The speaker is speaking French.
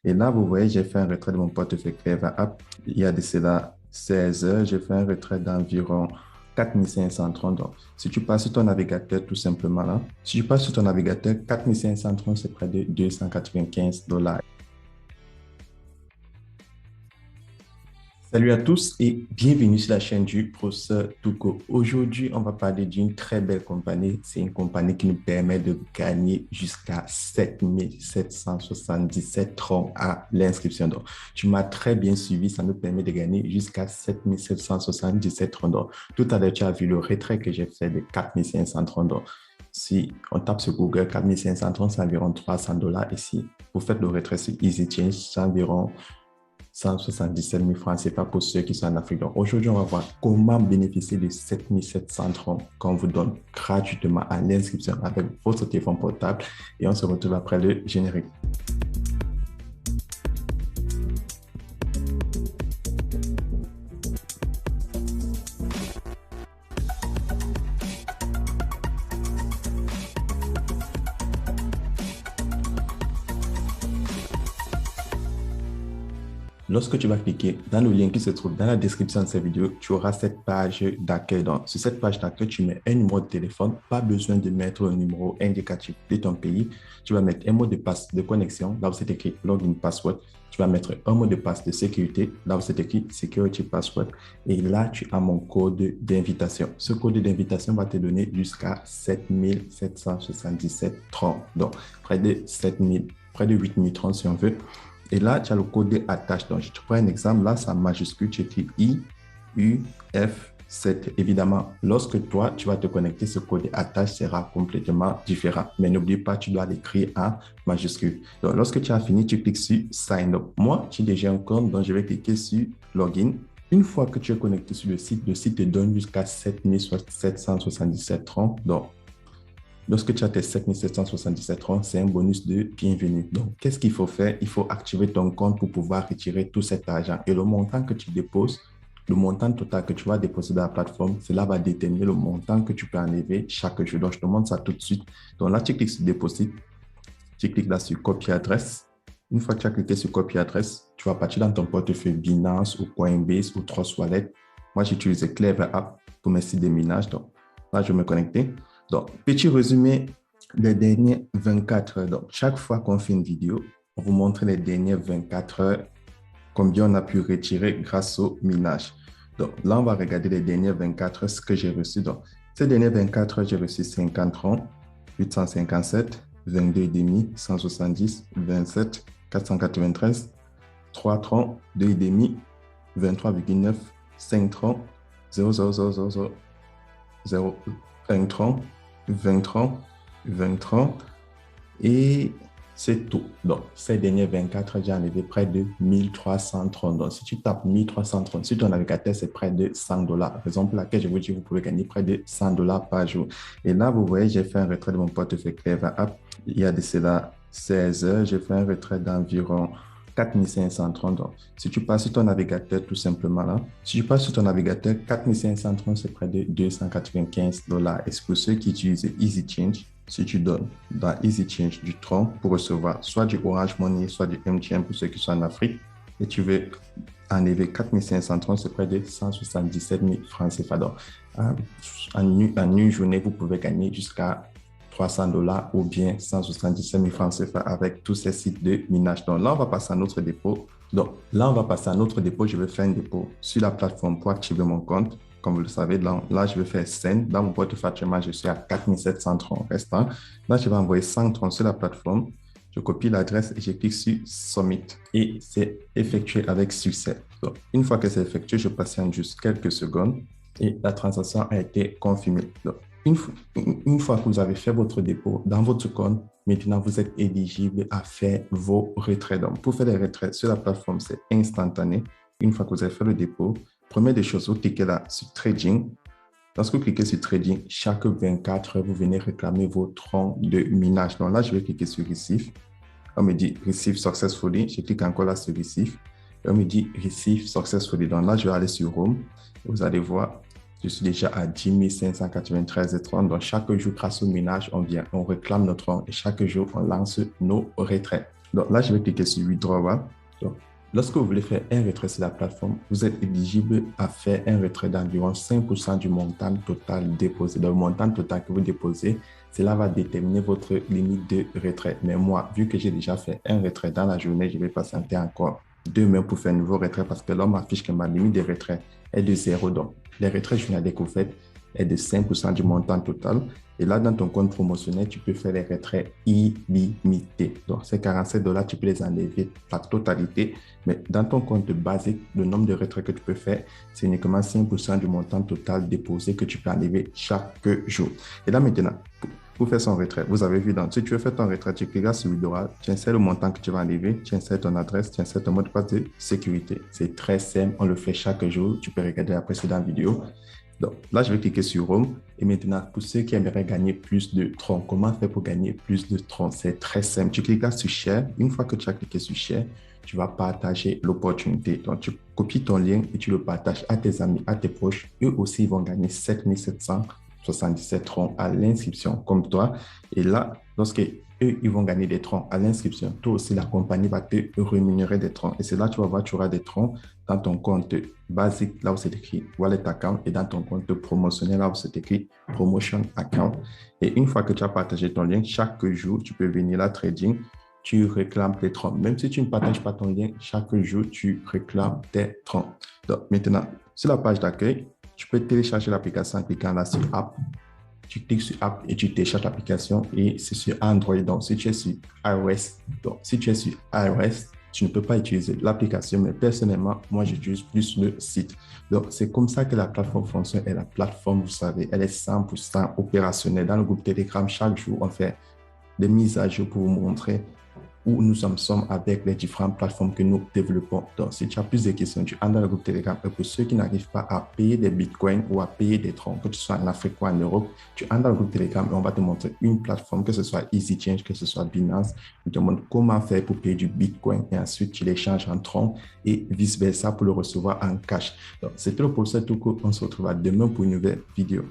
Et là, vous voyez, j'ai fait un retrait de mon portefeuille Clever App. Il y a de cela 16 heures, j'ai fait un retrait d'environ 4530 $. Si tu passes sur ton navigateur, tout simplement là, si tu passes sur ton navigateur, 4530, c'est près de 295 $. Salut à tous et bienvenue sur la chaîne du professeur Touko. Aujourd'hui, on va parler d'une très belle compagnie. C'est une compagnie qui nous permet de gagner jusqu'à 7 777 € à l'inscription. Donc, tu m'as très bien suivi. Ça nous permet de gagner jusqu'à 7 777 €. Tout à l'heure, tu as vu le retrait que j'ai fait de 4530 $. Si on tape sur Google, 4530, c'est environ 300 $. Et si vous faites le retrait sur EasyChange, c'est environ 177 000 francs CFA pour ceux qui sont en Afrique. Donc aujourd'hui, on va voir comment bénéficier de 7 700 € qu'on vous donne gratuitement à l'inscription avec votre téléphone portable. Et on se retrouve après le générique. Lorsque tu vas cliquer dans le lien qui se trouve dans la description de cette vidéo, tu auras cette page d'accueil. Donc, sur cette page d'accueil, tu mets un numéro de téléphone. Pas besoin de mettre un numéro indicatif de ton pays. Tu vas mettre un mot de passe de connexion. Là où c'est écrit login password. Tu vas mettre un mot de passe de sécurité. Là où c'est écrit security password. Et là, tu as mon code d'invitation. Ce code d'invitation va te donner jusqu'à 7 777 €. Donc, près de 7 000, près de 8 030 si on veut. Et là, tu as le code attache. Donc, je te prends un exemple. Là, c'est en majuscule. Tu écris IUF7. Évidemment, lorsque toi, tu vas te connecter, ce code attache sera complètement différent. Mais n'oublie pas, tu dois l'écrire en majuscule. Donc, lorsque tu as fini, tu cliques sur Sign Up. Moi, j'ai déjà un compte, donc je vais cliquer sur Login. Une fois que tu es connecté sur le site te donne jusqu'à 7 777 €. Donc, lorsque tu as tes 7 777 €, c'est un bonus de bienvenue. Donc, qu'est-ce qu'il faut faire? Il faut activer ton compte pour pouvoir retirer tout cet argent. Et le montant que tu déposes, le montant total que tu vas déposer dans la plateforme, cela va déterminer le montant que tu peux enlever chaque jour. Donc, je te montre ça tout de suite. Donc là, tu cliques sur Déposit. Tu cliques là sur Copier adresse. Une fois que tu as cliqué sur Copier adresse, tu vas partir dans ton portefeuille Binance ou Coinbase ou Trust Wallet. Moi, j'utilise Clever App pour mes sites de minage. Donc, là, je vais me connecter. Donc, petit résumé des dernières 24 heures. Donc, chaque fois qu'on fait une vidéo, on vous montre les dernières 24 heures, combien on a pu retirer grâce au minage. Donc, là, on va regarder les dernières 24 heures, ce que j'ai reçu. Donc, ces dernières 24 heures, j'ai reçu 50 troncs, 857, 22,5, 170, 27, 493, 3 troncs, 2,5, 23,9, 5 troncs, 0,000, 0, 1 tronc, 20 troncs, 20 troncs, et c'est tout. Donc, ces dernières 24 heures, j'ai enlevé près de 1300 troncs. Donc, si tu tapes 1300 troncs sur ton navigateur, c'est près de 100 $. Raison pour laquelle je vous dis que vous pouvez gagner près de 100 $ par jour. Et là, vous voyez, j'ai fait un retrait de mon portefeuille Clever App. Il y a de cela 16 heures, j'ai fait un retrait d'environ 4530 €. Si tu passes sur ton navigateur, tout simplement là, si tu passes sur ton navigateur, 4530 €, c'est près de 295 $. Et pour ceux qui utilisent EasyChange, si tu donnes dans EasyChange du tronc pour recevoir soit du Orange Money, soit du MTN pour ceux qui sont en Afrique, et tu veux enlever 4530 €, c'est près de 177 000 francs CFA. Donc, en une journée, vous pouvez gagner jusqu'à 300 $ ou bien 177 000 francs CFA avec tous ces sites de minage. Donc là, on va passer à notre dépôt. Donc là, on va passer à notre dépôt. Je vais faire un dépôt sur la plateforme pour activer mon compte. Comme vous le savez, là, je vais faire Send. Dans mon portefeuille, actuellement, je suis à 4700 € restant. Là, je vais envoyer 100 € sur la plateforme. Je copie l'adresse et je clique sur Submit. Et c'est effectué avec succès. Donc, une fois que c'est effectué, je patiente juste quelques secondes et la transaction a été confirmée. Donc, une fois que vous avez fait votre dépôt dans votre compte, maintenant vous êtes éligible à faire vos retraits. Donc, pour faire les retraits sur la plateforme, c'est instantané. Une fois que vous avez fait le dépôt, première des choses, vous cliquez là sur Trading. Lorsque vous cliquez sur Trading, chaque 24 heures, vous venez réclamer vos troncs de minage. Donc là, je vais cliquer sur Receive. On me dit Receive Successfully. Je clique encore là sur Receive. Et on me dit Receive Successfully. Donc là, je vais aller sur Home. Vous allez voir, je suis déjà à 10 593 troncs. Donc chaque jour, grâce au minage, on réclame nos troncs et chaque jour, on lance nos retraits. Donc là, je vais cliquer sur Withdrawal. Donc, lorsque vous voulez faire un retrait sur la plateforme, vous êtes éligible à faire un retrait d'environ 5% du montant total déposé. Donc, le montant total que vous déposez, cela va déterminer votre limite de retrait. Mais moi, vu que j'ai déjà fait un retrait dans la journée, je vais patienter encore demain pour faire un nouveau retrait parce que là, on m'affiche que ma limite de retrait est de 0. Donc, les retraits journaliers que vous faites est de 5% du montant total. Et là, dans ton compte promotionnel, tu peux faire les retraits illimités. Donc, ces 47 $, tu peux les enlever la totalité. Mais dans ton compte basique, le nombre de retraits que tu peux faire, c'est uniquement 5% du montant total déposé que tu peux enlever chaque jour. Et là, maintenant, pour faire son retrait, vous avez vu, donc, si tu veux faire ton retrait, tu cliques sur Withdrawal, tu insères le montant que tu vas enlever, tu insères ton adresse, tu insères ton mot de passe de sécurité. C'est très simple, on le fait chaque jour. Tu peux regarder la précédente vidéo. Donc là, je vais cliquer sur Home. Et maintenant, pour ceux qui aimeraient gagner plus de troncs, comment faire pour gagner plus de troncs? C'est très simple. Tu cliques là sur Share. Une fois que tu as cliqué sur Share, tu vas partager l'opportunité. Donc, tu copies ton lien et tu le partages à tes amis, à tes proches. Eux aussi, ils vont gagner 7 777 troncs à l'inscription, comme toi. Et là, lorsque eux, ils vont gagner des troncs à l'inscription, toi aussi, la compagnie va te rémunérer des troncs. Et c'est là, tu vas voir, tu auras des troncs dans ton compte basique, là où c'est écrit Wallet Account, et dans ton compte promotionnel, là où c'est écrit Promotion Account. Et une fois que tu as partagé ton lien, chaque jour, tu peux venir là, trading, tu réclames tes troncs. Même si tu ne partages pas ton lien, chaque jour, tu réclames tes troncs. Donc, maintenant, sur la page d'accueil, tu peux télécharger l'application en cliquant là sur App. Tu cliques sur App et tu télécharges l'application et c'est sur Android. Donc, si tu es sur iOS, tu ne peux pas utiliser l'application, mais personnellement, moi, j'utilise plus le site. Donc, c'est comme ça que la plateforme fonctionne. Et la plateforme, vous savez, elle est 100% opérationnelle. Dans le groupe Telegram, chaque jour, on fait des mises à jour pour vous montrer où nous en sommes avec les différentes plateformes que nous développons. Donc, si tu as plus de questions, tu entres dans le groupe Telegram. Et pour ceux qui n'arrivent pas à payer des bitcoins ou à payer des troncs, que tu sois en Afrique ou en Europe, tu entres dans le groupe Telegram et on va te montrer une plateforme, que ce soit EasyChange, que ce soit Binance. On te montre comment faire pour payer du bitcoin et ensuite tu l'échanges en troncs et vice-versa pour le recevoir en cash. Donc, c'était le pour cette tout. On se retrouve demain pour une nouvelle vidéo.